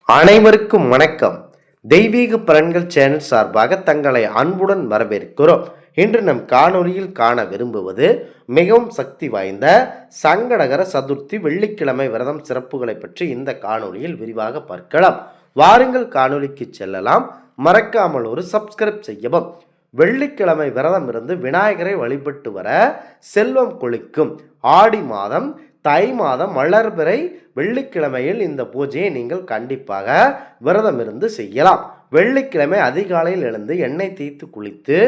அனைவருக்கும் வணக்கம். தெய்வீக பலன்கள் சேனல் சார்பாக தங்களை அன்புடன் வரவேற்கிறோம். இன்று நம் காணொலியில் காண விரும்புவது மிகவும் சக்தி வாய்ந்த சங்கடகர சதுர்த்தி வெள்ளிக்கிழமை விரதம் சிறப்புகளை பற்றி இந்த காணொலியில் விரிவாக பார்க்கலாம். வாருங்கள் காணொலிக்கு செல்லலாம். மறக்காமல் ஒரு சப்ஸ்கிரைப் செய்யவும். வெள்ளிக்கிழமை விரதம் இருந்து விநாயகரை வழிபட்டு வர செல்வம் கொளிக்கும். ஆடி மாதம் தை மாதம் வளர்பிறை வெள்ளிக்கிழமையில் இந்த பூஜையை நீங்கள் கண்டிப்பாக விரதம் இருந்து செய்யலாம். வெள்ளிக்கிழமை அதிகாலையில் எழுந்து எண்ணெய் தேய்த்து குளித்து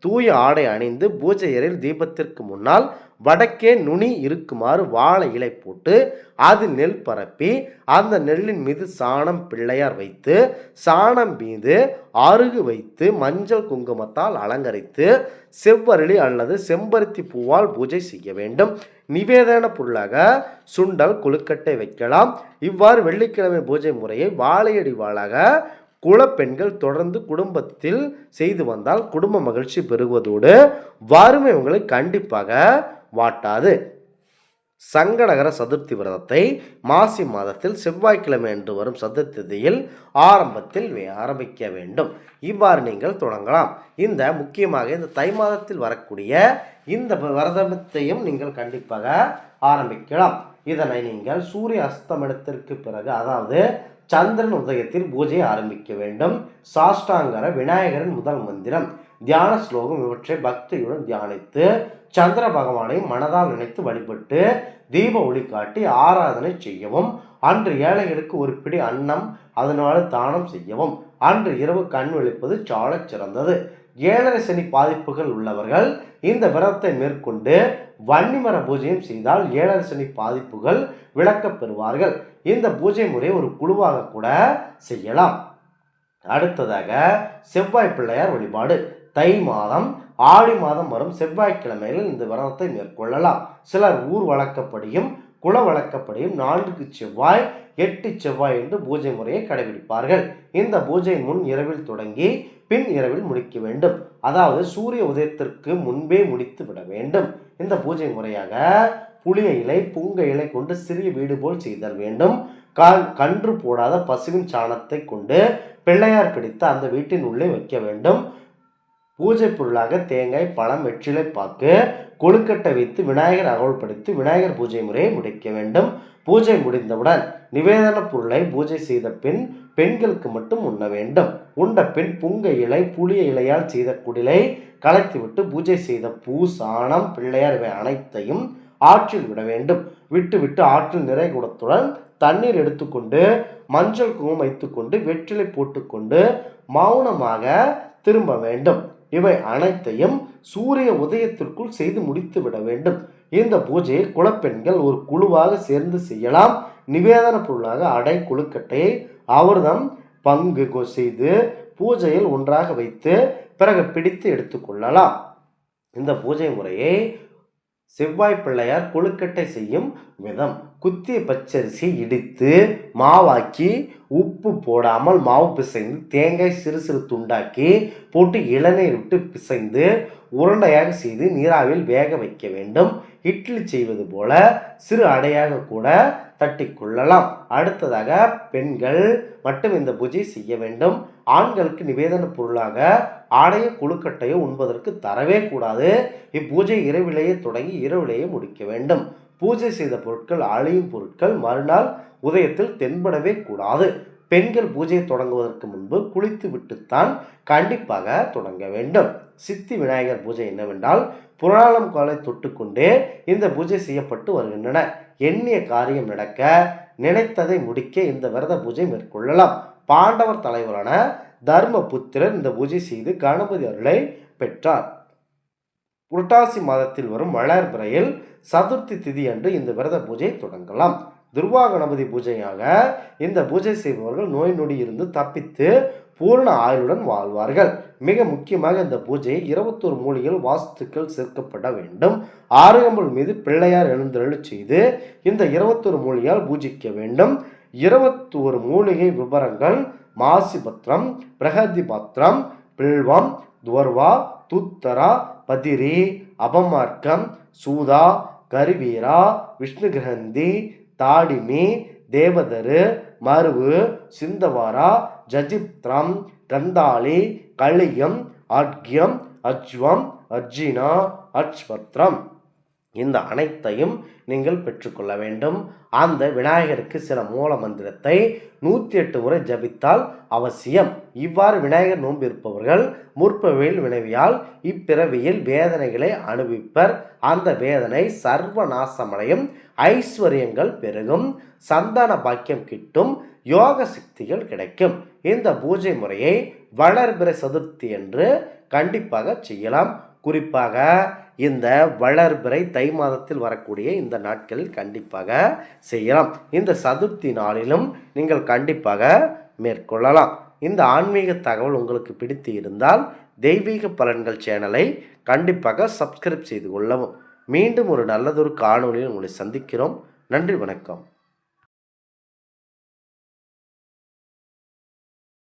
தூய ஆடை அணிந்து பூஜை அறையில் தீபத்திற்கு முன்னால் வடக்கே நுனி இருக்குமாறு வாழை இலை போட்டு அது நெல் பரப்பி அந்த நெல்லின் மீது சாணம் பிள்ளையார் வைத்து சாணம் மீது அருகு வைத்து மஞ்சள் குங்குமத்தால் அலங்கரித்து செவ்வரளி அல்லது செம்பருத்தி பூவால் பூஜை செய்ய வேண்டும். நிவேதன பொருளாக சுண்டல் கொழுக்கட்டை வைக்கலாம். இவ்வாறு வெள்ளிக்கிழமை பூஜை முறையை வாழையடி வாளாக குலப்பெண்கள் தொடர்ந்து குடும்பத்தில் செய்து வந்தால் குடும்ப மகிழ்ச்சி பெருகுவதோடு வறுமை உங்களை கண்டிப்பாக வாட்டாது. சங்கடகர சதுர்த்தி விரதத்தை மாசி மாதத்தில் செவ்வாய்க்கிழமை என்று வரும் சதுர்த்தியில் ஆரம்பிக்க வேண்டும். இவ்வாறு நீங்கள் தொடங்கலாம். இந்த முக்கியமாக இந்த தை மாதத்தில் வரக்கூடிய இந்த விரதத்தையும் நீங்கள் கண்டிப்பாக ஆரம்பிக்கலாம். இதனை நீங்கள் சூரிய அஸ்தமனத்திற்கு பிறகு, அதாவது சந்திரன் உதயத்தில் பூஜையை ஆரம்பிக்க வேண்டும். சாஷ்டாங்கர விநாயகரின் முதல் மந்திரம், தியான ஸ்லோகம் இவற்றை பக்தியுடன் தியானித்து சந்திர பகவானை மனதால் நினைத்து வழிபட்டு தீப ஒளி காட்டி ஆராதனை செய்யவும். அன்று ஏழைகளுக்கு ஒரு பிடி அன்னம் அதனால தானம் செய்யவும். அன்று இரவு கண் விழிப்பது சால சிறந்தது. ஏழரை சனி பாதிப்புகள் உள்ளவர்கள் இந்த விரதத்தை மேற்கொண்டு வன்னிமர பூஜையும் செய்தால் ஏழரை சனி பாதிப்புகள் விளக்கப் பெறுவார்கள். இந்த பூஜை முறையை ஒரு குழுவாக கூட செய்யலாம். அடுத்ததாக செவ்வாய் பிள்ளையார் வழிபாடு. தை மாதம் ஆடி மாதம் வரும் செவ்வாய்க்கிழமையில் இந்த விரதத்தை மேற்கொள்ளலாம். சிலர் ஊர் வழக்கப்படியும் குல வழக்கப்படியும் 4 செவ்வாய் 8 செவ்வாய் என்று பூஜை முறையை கடைபிடிப்பார்கள். இந்த பூஜை முன் இரவில் தொடங்கி பின் இரவில் முடிக்க வேண்டும். அதாவது சூரிய உதயத்திற்கு முன்பே முடித்து விட வேண்டும். இந்த பூஜை முறையாக புளிய இலை புங்க இலை கொண்டு சிறிய வீடு போல் செய்தல் வேண்டும். கன்று போடாத பசுவின் சாணத்தை கொண்டு பிள்ளையார் பிடித்து அந்த வீட்டின் உள்ளே வைக்க வேண்டும். பூஜை பொருளாக தேங்காய் பழம் வெற்றிலை பாக்கு கொழுக்கட்டை வைத்து விநாயகர் அகவல்படுத்தி விநாயகர் பூஜை முறையை முடிக்க வேண்டும். பூஜை முடிந்தவுடன் நிவேதன பொருளை பூஜை செய்த பின் பெண்களுக்கு மட்டும் உண்ண வேண்டும். உண்ட பின் புங்க இலை புளிய இலையால் செய்த குடிலை கலைத்துவிட்டு பூஜை செய்த பூ சாணம் பிள்ளையார் இவை அனைத்தையும் ஆற்றில் விட வேண்டும். விட்டு ஆற்றில் நிறை குடத்துடன் தண்ணீர் எடுத்துக்கொண்டு மஞ்சள் குங்குமம் வைத்துக்கொண்டு வெற்றிலை போட்டுக்கொண்டு மௌனமாக திரும்ப வேண்டும். இவை அனைத்தையும் சூரிய உதயத்திற்குள் செய்து முடித்து விட வேண்டும். இந்த பூஜையை குலப்பெண்கள் ஒரு குழுவாக சேர்ந்து செய்யலாம். நிவேதன பொருளாக அடை கொழுக்கட்டையை அவர்தம் பங்கு செய்து பூஜையில் ஒன்றாக வைத்து பிறகு பிடித்து எடுத்துக்கொள்ளலாம். இந்த பூஜை முறையை செவ்வாய் பிள்ளையார் கொழுக்கட்டை செய்யும் விதம்: குத்திய பச்சரிசி இடித்து மாவாக்கி உப்பு போடாமல் மாவு பிசைந்து தேங்காய் சிறு சிறு துண்டாக்கி போட்டு இளநீர் விட்டு பிசைந்து உருண்டையாக செய்து நீராவில் வேக வைக்க வேண்டும். இட்லி செய்வது போல சிறு அடையாக கூட தட்டி கொள்ளலாம். அடுத்ததாக பெண்கள் மட்டும் இந்த பூஜை செய்ய வேண்டும். ஆண்களுக்கு நிவேதன பொருளாக ஆடைய கொழுக்கட்டையோ உண்பதற்கு தரவே கூடாது. இப்பூஜை இரவிலேயே தொடங்கி இரவிலேயே முடிக்க வேண்டும். பூஜை செய்த பொருட்கள் அழியும் பொருட்கள் மறுநாள் உதயத்தில் தென்படவே கூடாது. பெண்கள் பூஜையை தொடங்குவதற்கு முன்பு குளித்து விட்டுத்தான் கண்டிப்பாக தொடங்க வேண்டும். சித்தி விநாயகர் பூஜை என்னவென்றால் புராணம் காலை தொட்டுக்கொண்டே இந்த பூஜை செய்யப்பட்டு வருகின்றன. எண்ணிய காரியம் நடக்க நினைத்ததை முடிக்க இந்த விரத பூஜை மேற்கொள்ளலாம். பாண்டவர் தலைவரான தர்மபுத்திரர் இந்த பூஜை செய்து கணபதி அருளை பெற்றார். புரட்டாசி மாதத்தில் வரும் வளர்பிறையில் சதுர்த்தி திதி அன்று இந்த விரத பூஜை தொடங்கலாம். துர்வா கணபதி பூஜையாக இந்த பூஜை செய்பவர்கள் நோய் நொடி இருந்து தப்பித்து பூர்ண ஆயுளுடன் வாழ்வார்கள். மிக முக்கியமாக இந்த பூஜையை 21 மூலிகைகள் வாஸ்துக்கள் சேர்க்கப்பட வேண்டும். ஆறுகம்பல் மீது பிள்ளையார் எழுந்தருளி செய்து இந்த 21 மூலிகையால் பூஜிக்க வேண்டும். 21 மூலிகை விவரங்கள்: மாசி பத்திரம், பிரகதி பத்திரம், பில்வம், துவர்வா, துத்தரா, பதிரி, அபமார்க்கம், சூதா, கருவீரா, விஷ்ணு கிரகந்தி, தாடிமி, தேவதரு, மருவு, சிந்தவாரா, ஜஜிப்திரம், கந்தாளி, கலியம், ஆட்யம், அஜ்வம், அர்ஜினா, அட்ஸ்வத்ரம். இந்த அனைத்தையும் நீங்கள் பெற்றுக்கொள்ள வேண்டும். அந்த விநாயகருக்கு சில மூல மந்திரத்தை 108 முறை ஜபித்தால் அவசியம். இவ்வாறு விநாயகர் நோன்பு இருப்பவர்கள் முற்பிறவியில் வினைவியால் இப்பிறவியில் வேதனைகளை அனுபவிப்பர். அந்த வேதனை சர்வ நாசமடையும், ஐஸ்வர்யங்கள் பெருகும், சந்தான பாக்கியம் கிட்டும், யோக சக்திகள் கிடைக்கும். இந்த பூஜை முறையை வளர்பிறை சதுர்த்தி என்று கண்டிப்பாக செய்யலாம். குறிப்பாக இந்த வளர்பிறை தை மாதத்தில் வரக்கூடிய இந்த நாட்களில் கண்டிப்பாக செய்யலாம். இந்த சதுர்த்தி நாளிலும் நீங்கள் கண்டிப்பாக மேற்கொள்ளலாம். இந்த ஆன்மீக தகவல் உங்களுக்கு பிடித்து இருந்தால் தெய்வீக பலன்கள் சேனலை கண்டிப்பாக சப்ஸ்கிரைப் செய்து கொள்ளவும். மீண்டும் ஒரு நல்லதொரு காணொளியில் உங்களை சந்திக்கிறோம். நன்றி, வணக்கம்.